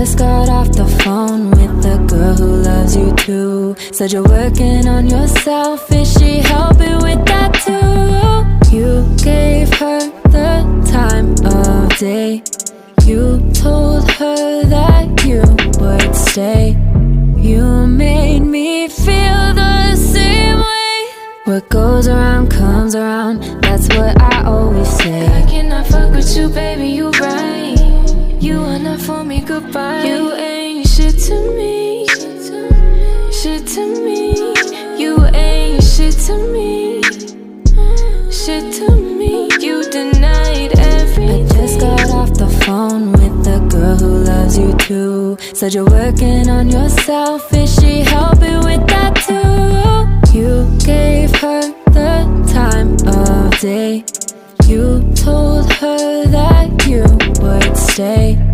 just got off the phone with the girl who loves you too. Said you're working on yourself, is she helping with that too? You gave her the time of day. You told her that you would stay. You made me feel the same way. What goes around comes around, that's what I always say. I cannot fuck with you, baby, you right. You are not for me, goodbye. You ain't shit to me, shit to me. You ain't shit to me, shit to me. You denied everything. I just got off the phone with the girl who loves you too. Said you're working on yourself, is she helping with that too? You gave her the time of day. You told her that you would stay.